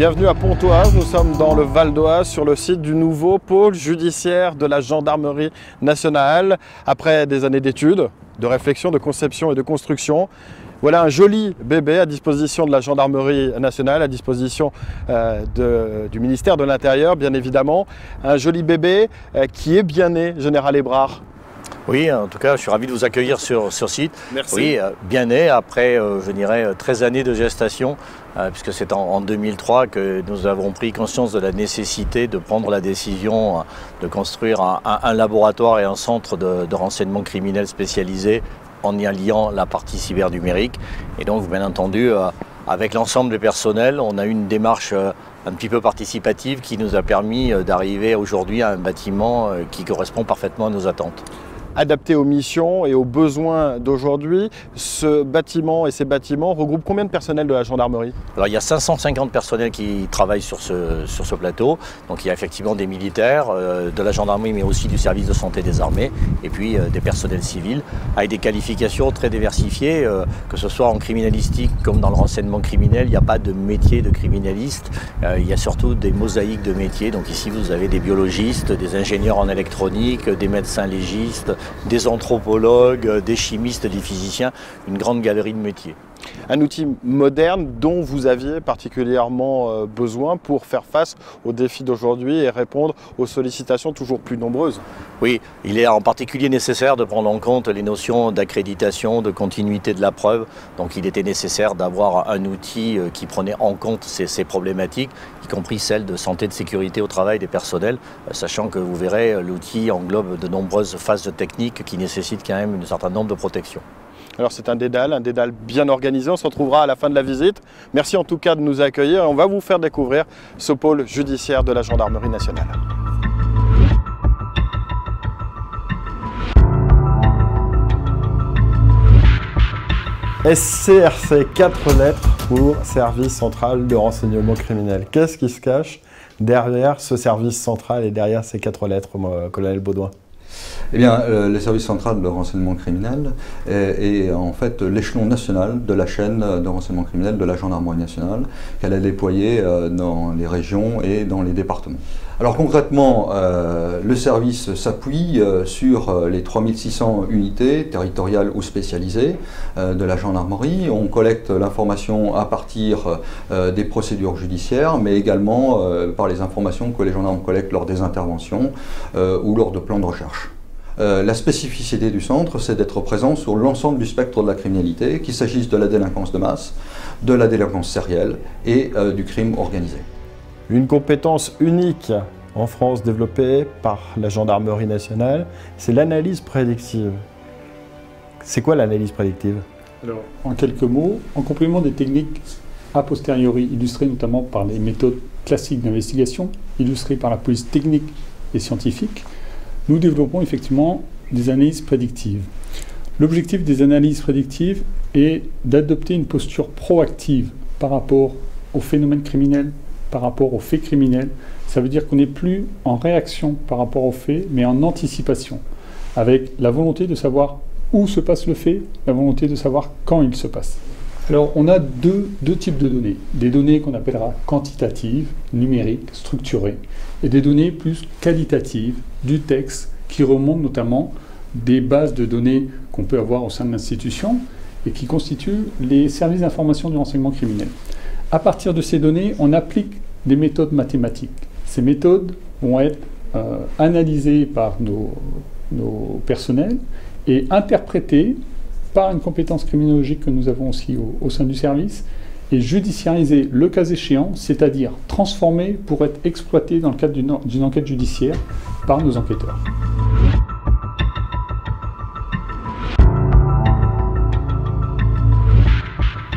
Bienvenue à Pontoise, nous sommes dans le Val d'Oise sur le site du nouveau pôle judiciaire de la gendarmerie nationale. Après des années d'études, de réflexion, de conception et de construction, voilà un joli bébé à disposition de la gendarmerie nationale, à disposition du ministère de l'Intérieur bien évidemment. Un joli bébé qui est bien né, Général Hébrard. Oui, en tout cas, je suis ravi de vous accueillir sur site. Merci. Oui, bien né, après, je dirais, 13 années de gestation, puisque c'est en 2003 que nous avons pris conscience de la nécessité de prendre la décision de construire un laboratoire et un centre de renseignement criminel spécialisé en y alliant la partie cybernumérique. Et donc, bien entendu, avec l'ensemble des personnels, on a eu une démarche un petit peu participative qui nous a permis d'arriver aujourd'hui à un bâtiment qui correspond parfaitement à nos attentes. Adapté aux missions et aux besoins d'aujourd'hui, ce bâtiment et ces bâtiments regroupent combien de personnel de la gendarmerie? Alors il y a 550 personnels qui travaillent sur ce plateau, donc il y a effectivement des militaires, de la gendarmerie mais aussi du service de santé des armées et puis des personnels civils avec des qualifications très diversifiées, que ce soit en criminalistique comme dans le renseignement criminel, il n'y a pas de métier de criminaliste, il y a surtout des mosaïques de métiers, donc ici vous avez des biologistes, des ingénieurs en électronique, des médecins légistes, des anthropologues, des chimistes, des physiciens, une grande galerie de métiers. Un outil moderne dont vous aviez particulièrement besoin pour faire face aux défis d'aujourd'hui et répondre aux sollicitations toujours plus nombreuses. Oui, il est en particulier nécessaire de prendre en compte les notions d'accréditation, de continuité de la preuve. Donc il était nécessaire d'avoir un outil qui prenait en compte ces problématiques, y compris celles de santé et de sécurité au travail des personnels, sachant que vous verrez, l'outil englobe de nombreuses phases techniques qui nécessitent quand même un certain nombre de protections. Alors c'est un dédale bien organisé, on se retrouvera à la fin de la visite. Merci en tout cas de nous accueillir et on va vous faire découvrir ce pôle judiciaire de la gendarmerie nationale. SCRC, 4 lettres pour Service Central de Renseignement Criminel. Qu'est-ce qui se cache derrière ce service central et derrière ces 4 lettres, colonel Baudouin? Eh bien, le service central de renseignement criminel est en fait l'échelon national de la chaîne de renseignement criminel de la gendarmerie nationale qu'elle a déployée dans les régions et dans les départements. Alors concrètement, le service s'appuie sur les 3600 unités territoriales ou spécialisées de la gendarmerie. On collecte l'information à partir des procédures judiciaires, mais également par les informations que les gendarmes collectent lors des interventions ou lors de plans de recherche. La spécificité du centre, c'est d'être présent sur l'ensemble du spectre de la criminalité, qu'il s'agisse de la délinquance de masse, de la délinquance sérielle et du crime organisé. Une compétence unique en France développée par la gendarmerie nationale, c'est l'analyse prédictive. C'est quoi l'analyse prédictive? Alors, en quelques mots, en complément des techniques a posteriori illustrées notamment par les méthodes classiques d'investigation, illustrées par la police technique et scientifique, nous développons effectivement des analyses prédictives. L'objectif des analyses prédictives est d'adopter une posture proactive par rapport aux phénomènes criminels, par rapport aux faits criminels. Ça veut dire qu'on n'est plus en réaction par rapport aux faits, mais en anticipation, avec la volonté de savoir où se passe le fait, la volonté de savoir quand il se passe. Alors, on a deux types de données. Des données qu'on appellera quantitatives, numériques, structurées, et des données plus qualitatives, du texte, qui remontent notamment des bases de données qu'on peut avoir au sein de l'institution et qui constituent les services d'information du renseignement criminel. À partir de ces données, on applique des méthodes mathématiques. Ces méthodes vont être analysées par nos personnels et interprétées par une compétence criminologique que nous avons aussi au sein du service, et judiciarisées le cas échéant, c'est-à-dire transformées pour être exploitées dans le cadre d'une enquête judiciaire par nos enquêteurs.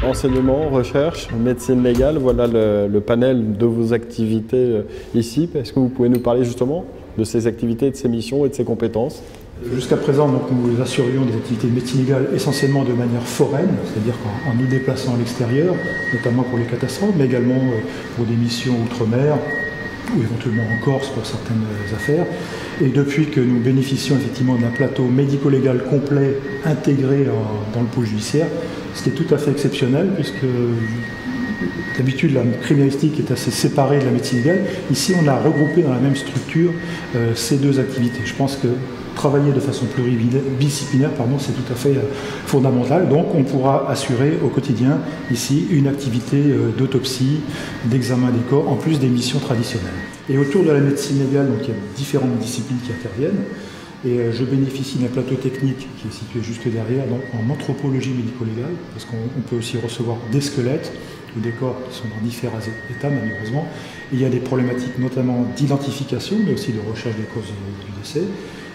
Enseignement, recherche, médecine légale, voilà le panel de vos activités ici. Est-ce que vous pouvez nous parler justement de ces activités, de ces missions et de ces compétences? Jusqu'à présent, donc, nous assurions des activités de médecine légale essentiellement de manière foraine, c'est-à-dire en nous déplaçant à l'extérieur, notamment pour les catastrophes, mais également pour des missions outre-mer ou éventuellement en Corse pour certaines affaires. Et depuis que nous bénéficions effectivement d'un plateau médico-légal complet intégré dans le pôle judiciaire, ce qui est tout à fait exceptionnel puisque D'habitude, la criminalistique est assez séparée de la médecine légale. Ici, on a regroupé dans la même structure ces deux activités. Je pense que travailler de façon pluridisciplinaire, c'est tout à fait fondamental. Donc, on pourra assurer au quotidien, ici, une activité d'autopsie, d'examen des corps, en plus des missions traditionnelles. Et autour de la médecine légale, donc, il y a différentes disciplines qui interviennent. Et je bénéficie d'un plateau technique qui est situé juste derrière, donc en anthropologie médico-légale, parce qu'on peut aussi recevoir des squelettes ou des corps qui sont dans différents états, malheureusement. Et il y a des problématiques notamment d'identification, mais aussi de recherche des causes du décès.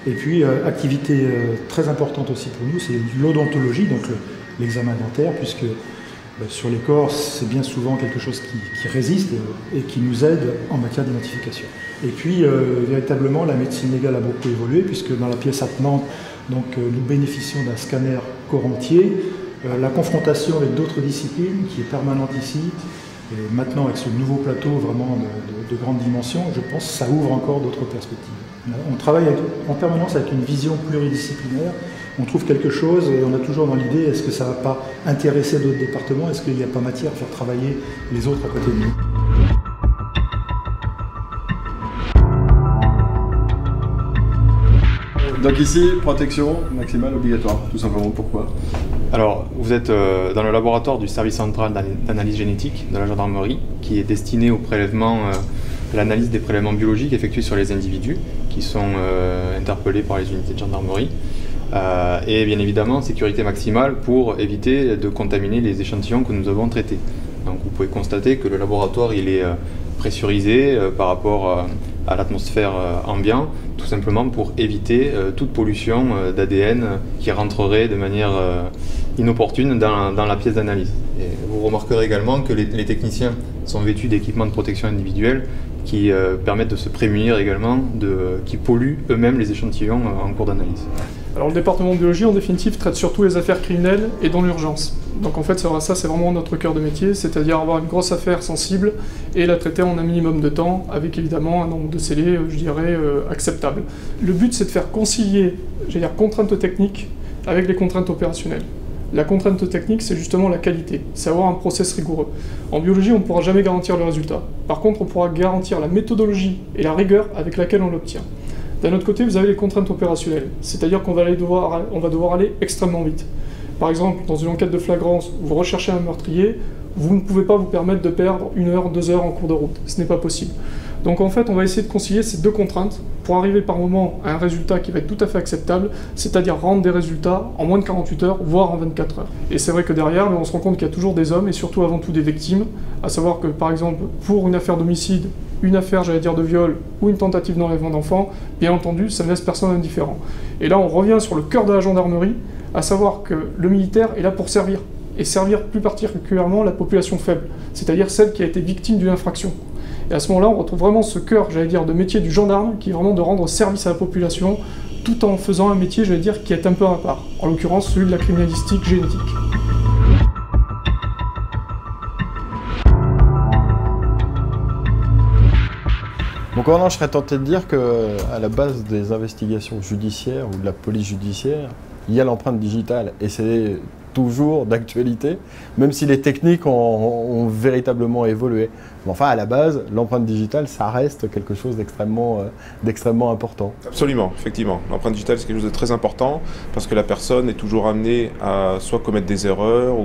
Et puis, activité très importante aussi pour nous, c'est l'odontologie, donc l'examen dentaire, puisque sur les corps, c'est bien souvent quelque chose qui résiste et qui nous aide en matière d'identification. Et puis, véritablement, la médecine légale a beaucoup évolué, puisque dans la pièce attenante, nous bénéficions d'un scanner corps entier. La confrontation avec d'autres disciplines, qui est permanente ici, et maintenant avec ce nouveau plateau vraiment de grande dimension, je pense que ça ouvre encore d'autres perspectives. On travaille en permanence avec une vision pluridisciplinaire. On trouve quelque chose et on a toujours dans l'idée, est-ce que ça ne va pas intéresser d'autres départements? Est-ce qu'il n'y a pas matière à faire travailler les autres à côté de nous? Donc ici, protection maximale obligatoire, tout simplement. Pourquoi? Alors, vous êtes dans le laboratoire du service central d'analyse génétique de la gendarmerie, qui est destiné au prélèvement, à l'analyse des prélèvements biologiques effectués sur les individus qui sont interpellés par les unités de gendarmerie. Et bien évidemment, sécurité maximale pour éviter de contaminer les échantillons que nous avons traités. Donc vous pouvez constater que le laboratoire il est pressurisé par rapport à l'atmosphère ambiante, tout simplement pour éviter toute pollution d'ADN qui rentrerait de manière inopportune dans la pièce d'analyse. Et vous remarquerez également que les techniciens sont vêtus d'équipements de protection individuelle qui permettent de se prémunir également, qui polluent eux-mêmes les échantillons en cours d'analyse. Alors le département de biologie, en définitive, traite surtout les affaires criminelles et dans l'urgence. Donc en fait, ça c'est vraiment notre cœur de métier, c'est-à-dire avoir une grosse affaire sensible et la traiter en un minimum de temps, avec évidemment un nombre de scellés, je dirais, acceptable. Le but, c'est de faire concilier, contraintes techniques avec les contraintes opérationnelles. La contrainte technique, c'est justement la qualité, c'est avoir un process rigoureux. En biologie, on ne pourra jamais garantir le résultat. Par contre, on pourra garantir la méthodologie et la rigueur avec laquelle on l'obtient. D'un autre côté, vous avez les contraintes opérationnelles, c'est-à-dire qu'on va devoir aller extrêmement vite. Par exemple, dans une enquête de flagrance où vous recherchez un meurtrier, vous ne pouvez pas vous permettre de perdre 1 heure, 2 heures en cours de route. Ce n'est pas possible. Donc en fait, on va essayer de concilier ces deux contraintes pour arriver par moment à un résultat qui va être tout à fait acceptable, c'est-à-dire rendre des résultats en moins de 48 heures, voire en 24 heures. Et c'est vrai que derrière, on se rend compte qu'il y a toujours des hommes, et surtout avant tout des victimes, à savoir que par exemple, pour une affaire d'homicide, une affaire, de viol ou une tentative d'enlèvement d'enfant, bien entendu, ça ne laisse personne indifférent. Et là, on revient sur le cœur de la gendarmerie, à savoir que le militaire est là pour servir, et servir plus particulièrement la population faible, c'est-à-dire celle qui a été victime d'une infraction. Et à ce moment-là, on retrouve vraiment ce cœur, de métier du gendarme, qui est vraiment de rendre service à la population, tout en faisant un métier, qui est un peu à part, en l'occurrence celui de la criminalistique génétique. Donc maintenant, je serais tenté de dire qu'à la base des investigations judiciaires ou de la police judiciaire, il y a l'empreinte digitale et c'est toujours d'actualité, même si les techniques ont véritablement évolué. Mais enfin, à la base, l'empreinte digitale, ça reste quelque chose d'extrêmement important. Absolument, effectivement. L'empreinte digitale, c'est quelque chose de très important parce que la personne est toujours amenée à soit commettre des erreurs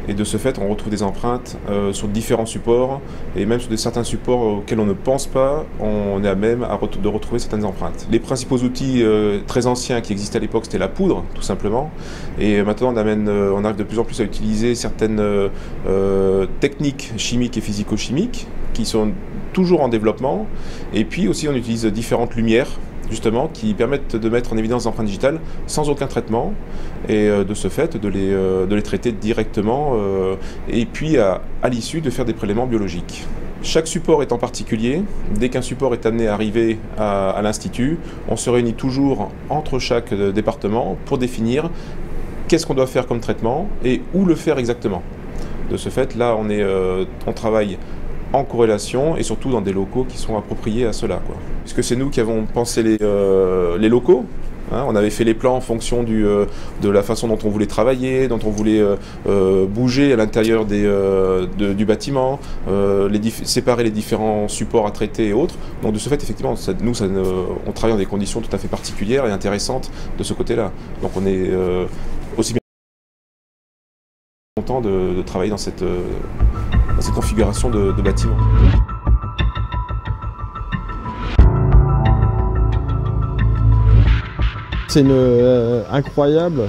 et de ce fait, on retrouve des empreintes sur différents supports et même sur certains supports auxquels on ne pense pas, on est à même de retrouver certaines empreintes. Les principaux outils très anciens qui existaient à l'époque, c'était la poudre, tout simplement. Et maintenant, on arrive de plus en plus à utiliser certaines techniques chimiques et physico-chimiques qui sont toujours en développement. Et puis aussi, on utilise différentes lumières, justement, qui permettent de mettre en évidence l'empreinte digitale sans aucun traitement et de ce fait, de les traiter directement et puis à l'issue de faire des prélèvements biologiques. Chaque support étant particulier, dès qu'un support est amené à arriver à l'Institut, on se réunit toujours entre chaque département pour définir qu'est-ce qu'on doit faire comme traitement et où le faire exactement. De ce fait, là, on travaille en corrélation et surtout dans des locaux qui sont appropriés à cela, Puisque c'est nous qui avons pensé les locaux, Hein, on avait fait les plans en fonction de la façon dont on voulait travailler, dont on voulait bouger à l'intérieur du bâtiment, séparer les différents supports à traiter et autres. Donc de ce fait, effectivement, on travaille dans des conditions tout à fait particulières et intéressantes de ce côté-là. Donc on est aussi bien content de travailler dans cette configuration de bâtiment. C'est une incroyable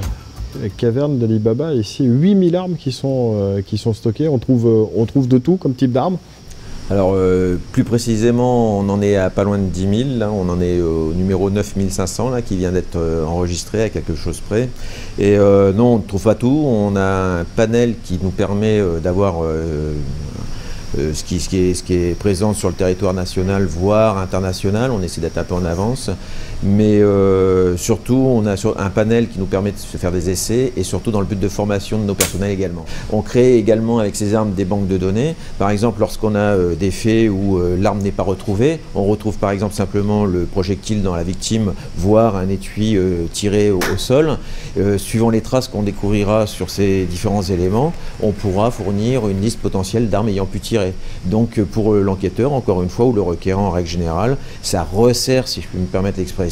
caverne d'Ali Baba. Ici, 8000 armes qui sont stockées. On trouve de tout comme type d'armes. Alors, plus précisément, on en est à pas loin de 10 000. Là, on en est au numéro 9500 là, qui vient d'être enregistré à quelque chose près. Et non, on ne trouve pas tout. On a un panel qui nous permet d'avoir ce qui est présent sur le territoire national, voire international. On essaie d'être un peu en avance. Mais surtout, on a un panel qui nous permet de se faire des essais et surtout dans le but de formation de nos personnels également. On crée également avec ces armes des banques de données. Par exemple, lorsqu'on a des faits où l'arme n'est pas retrouvée, on retrouve par exemple simplement le projectile dans la victime, voire un étui tiré au sol. Suivant les traces qu'on découvrira sur ces différents éléments, on pourra fournir une liste potentielle d'armes ayant pu tirer. Donc pour l'enquêteur, encore une fois, ou le requérant en règle générale, ça resserre, si je peux me permettre l'expression,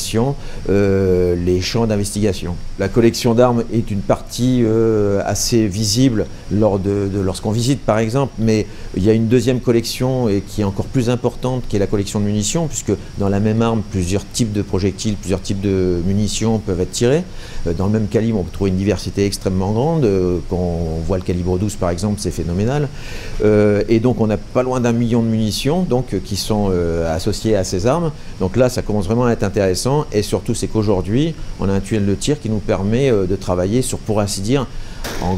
les champs d'investigation. La collection d'armes est une partie assez visible lorsqu'on visite par exemple, mais il y a une deuxième collection qui est encore plus importante, qui est la collection de munitions, puisque dans la même arme, plusieurs types de projectiles, plusieurs types de munitions peuvent être tirés. Dans le même calibre, on peut trouver une diversité extrêmement grande. Quand on voit le calibre 12 par exemple, c'est phénoménal. Et donc on a pas loin d'1 million de munitions donc, qui sont associées à ces armes. Donc là, ça commence vraiment à être intéressant. Et surtout, c'est qu'aujourd'hui, on a un tunnel de tir qui nous permet de travailler sur, pour ainsi dire, en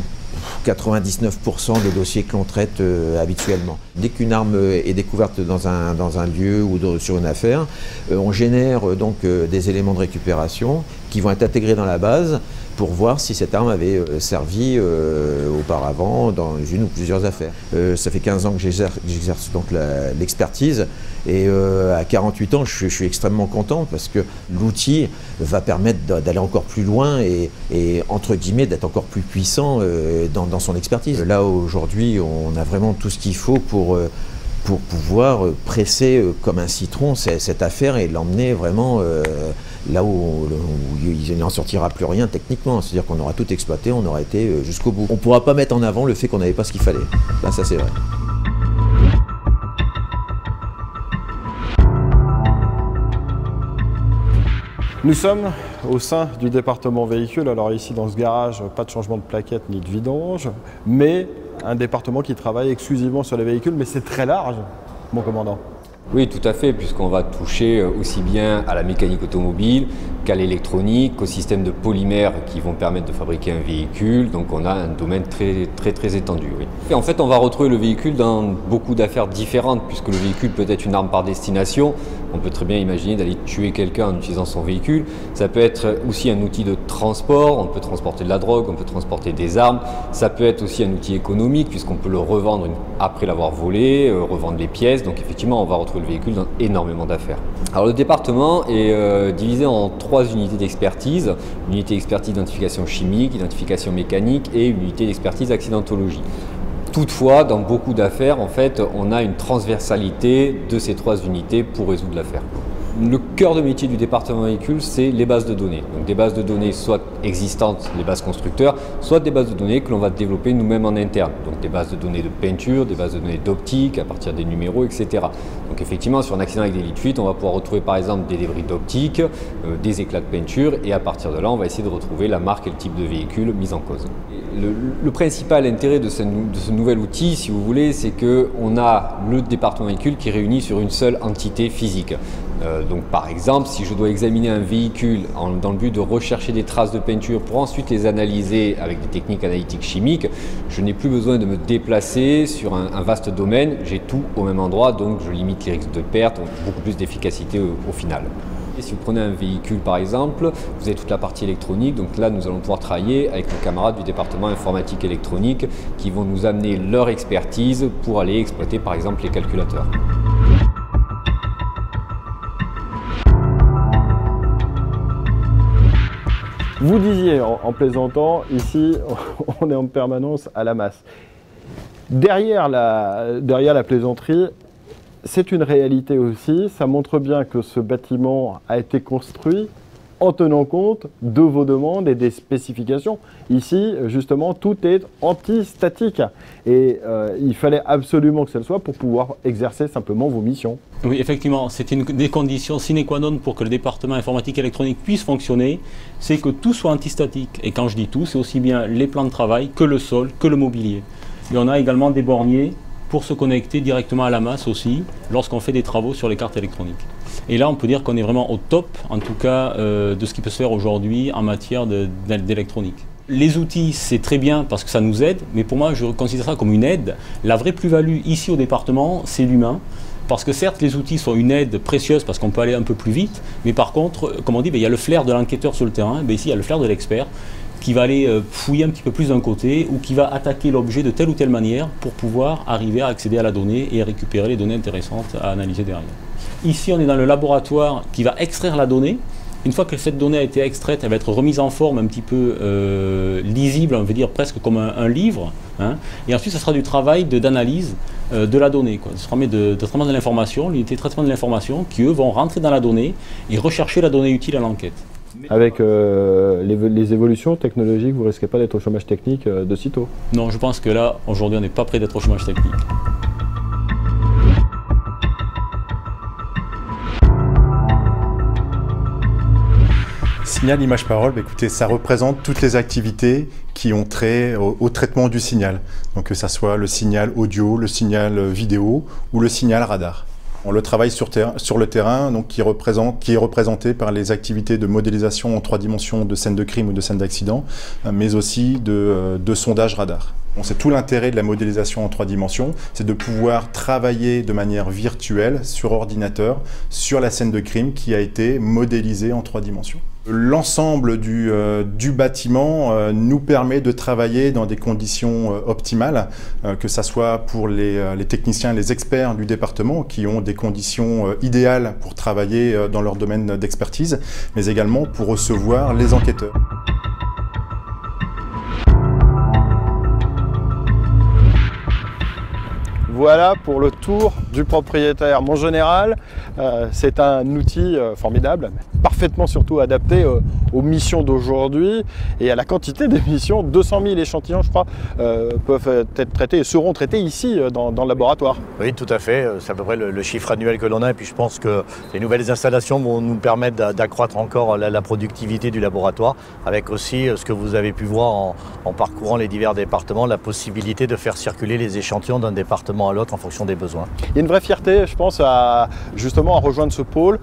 99% des dossiers que l'on traite habituellement. Dès qu'une arme est découverte dans un lieu ou sur une affaire, on génère donc des éléments de récupération qui vont être intégrés dans la base pour voir si cette arme avait servi auparavant dans une ou plusieurs affaires. Ça fait 15 ans que j'exerce donc l'expertise et à 48 ans, je suis extrêmement content parce que l'outil va permettre d'aller encore plus loin et entre guillemets d'être encore plus puissant dans son expertise. Là aujourd'hui, on a vraiment tout ce qu'il faut pour pouvoir presser comme un citron cette affaire et l'emmener vraiment là où il n'en sortira plus rien techniquement. C'est-à-dire qu'on aura tout exploité, on aura été jusqu'au bout. On ne pourra pas mettre en avant le fait qu'on n'avait pas ce qu'il fallait. Là, ça c'est vrai. Nous sommes au sein du département véhicule. Alors ici dans ce garage, pas de changement de plaquettes ni de vidange, mais un département qui travaille exclusivement sur les véhicules, mais c'est très large, mon commandant. Oui, tout à fait, puisqu'on va toucher aussi bien à la mécanique automobile qu'à l'électronique, qu'au système de polymères qui vont permettre de fabriquer un véhicule. Donc on a un domaine très étendu. Oui. Et en fait, on va retrouver le véhicule dans beaucoup d'affaires différentes, puisque le véhicule peut être une arme par destination. On peut très bien imaginer d'aller tuer quelqu'un en utilisant son véhicule. Ça peut être aussi un outil de transport, on peut transporter de la drogue, on peut transporter des armes. Ça peut être aussi un outil économique, puisqu'on peut le revendre après l'avoir volé, revendre les pièces. Donc effectivement, on va retrouver le véhicule dans énormément d'affaires. Alors le département est divisé en 3 unités d'expertise. Une unité d'expertise d'identification chimique, identification mécanique et une unité d'expertise accidentologie. Toutefois, dans beaucoup d'affaires, en fait, on a une transversalité de ces 3 unités pour résoudre l'affaire. Le cœur de métier du département véhicule, c'est les bases de données. Donc des bases de données soit existantes, les bases constructeurs, soit des bases de données que l'on va développer nous-mêmes en interne. Donc des bases de données de peinture, des bases de données d'optique, à partir des numéros, etc. Donc effectivement, sur un accident avec des lits de fuite, on va pouvoir retrouver par exemple des débris d'optique, des éclats de peinture, et à partir de là, on va essayer de retrouver la marque et le type de véhicule mis en cause. Le principal intérêt de ce nouvel outil, si vous voulez, c'est qu'on a le département véhicule qui est réuni sur une seule entité physique. Donc par exemple, si je dois examiner un véhicule dans le but de rechercher des traces de peinture pour ensuite les analyser avec des techniques analytiques chimiques, je n'ai plus besoin de me déplacer sur un vaste domaine, j'ai tout au même endroit, donc je limite les risques de perte, beaucoup plus d'efficacité au final. Et si vous prenez un véhicule par exemple, vous avez toute la partie électronique, donc là nous allons pouvoir travailler avec nos camarades du département informatique électronique qui vont nous amener leur expertise pour aller exploiter par exemple les calculateurs. Vous disiez en plaisantant, ici on est en permanence à la masse. Derrière la plaisanterie, c'est une réalité aussi, ça montre bien que ce bâtiment a été construit en tenant compte de vos demandes et des spécifications. Ici, justement, tout est anti-statique et il fallait absolument que ça le soit pour pouvoir exercer simplement vos missions. Oui, effectivement, c'est une des conditions sine qua non pour que le département informatique électronique puisse fonctionner, c'est que tout soit anti-statique. Et quand je dis tout, c'est aussi bien les plans de travail que le sol, que le mobilier. Et on a également des borniers pour se connecter directement à la masse aussi, lorsqu'on fait des travaux sur les cartes électroniques. Et là, on peut dire qu'on est vraiment au top, en tout cas, de ce qui peut se faire aujourd'hui en matière d'électronique. Les outils, c'est très bien parce que ça nous aide, mais pour moi, je considère ça comme une aide. La vraie plus-value ici au département, c'est l'humain. Parce que certes, les outils sont une aide précieuse parce qu'on peut aller un peu plus vite, mais par contre, comme on dit, il y a le flair de l'enquêteur sur le terrain, ici, il y a le flair de l'expert qui va aller fouiller un petit peu plus d'un côté ou qui va attaquer l'objet de telle ou telle manière pour pouvoir arriver à accéder à la donnée et récupérer les données intéressantes à analyser derrière. Ici, on est dans le laboratoire qui va extraire la donnée. Une fois que cette donnée a été extraite, elle va être remise en forme un petit peu lisible, on veut dire presque comme un livre. Hein. Et ensuite, ce sera du travail d'analyse de la donnée. Ce sera de traitement de l'information, l'unité de traitement de l'information, qui eux vont rentrer dans la donnée et rechercher la donnée utile à l'enquête. Avec les évolutions technologiques, vous ne risquez pas d'être au chômage technique de sitôt? Non, je pense que là, aujourd'hui, on n'est pas prêt d'être au chômage technique. Signal, image, parole, écoutez, ça représente toutes les activités qui ont trait au traitement du signal. Donc que ça soit le signal audio, le signal vidéo ou le signal radar. Le travail sur le terrain donc, qui est représenté par les activités de modélisation en 3 dimensions de scènes de crime ou de scènes d'accident, mais aussi de sondage radar. C'est tout l'intérêt de la modélisation en 3 dimensions, c'est de pouvoir travailler de manière virtuelle sur ordinateur sur la scène de crime qui a été modélisée en 3 dimensions. L'ensemble du bâtiment nous permet de travailler dans des conditions optimales, que ce soit pour les techniciens, les experts du département qui ont des conditions idéales pour travailler dans leur domaine d'expertise, mais également pour recevoir les enquêteurs. Voilà pour le tour du propriétaire. Mon général, c'est un outil formidable, parfaitement surtout adapté aux missions d'aujourd'hui et à la quantité d'émissions. 200 000 échantillons, je crois, peuvent être traités et seront traités ici dans le laboratoire. Oui, tout à fait. C'est à peu près le chiffre annuel que l'on a. Et puis je pense que les nouvelles installations vont nous permettre d'accroître encore la productivité du laboratoire, avec aussi ce que vous avez pu voir en parcourant les divers départements, la possibilité de faire circuler les échantillons d'un département à l'autre en fonction des besoins. Il y a une vraie fierté, je pense, justement à rejoindre ce pôle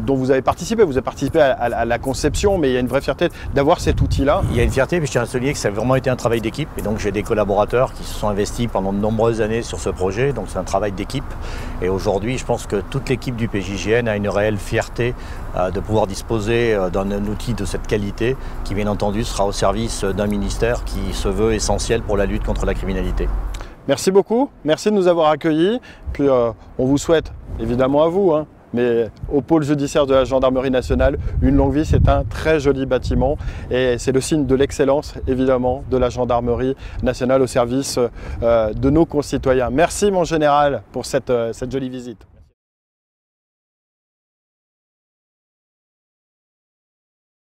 dont vous avez participé. Vous avez participé à la conception, mais il y a une vraie fierté d'avoir cet outil-là. Il y a une fierté, mais je tiens à souligner que ça a vraiment été un travail d'équipe. Et donc j'ai des collaborateurs qui se sont investis pendant de nombreuses années sur ce projet. Donc c'est un travail d'équipe. Et aujourd'hui, je pense que toute l'équipe du PJGN a une réelle fierté de pouvoir disposer d'un outil de cette qualité qui, bien entendu, sera au service d'un ministère qui se veut essentiel pour la lutte contre la criminalité. Merci beaucoup, merci de nous avoir accueillis. Puis on vous souhaite, évidemment à vous, mais au pôle judiciaire de la Gendarmerie nationale, une longue vie. C'est un très joli bâtiment et c'est le signe de l'excellence, évidemment, de la Gendarmerie nationale au service de nos concitoyens. Merci mon général pour cette jolie visite.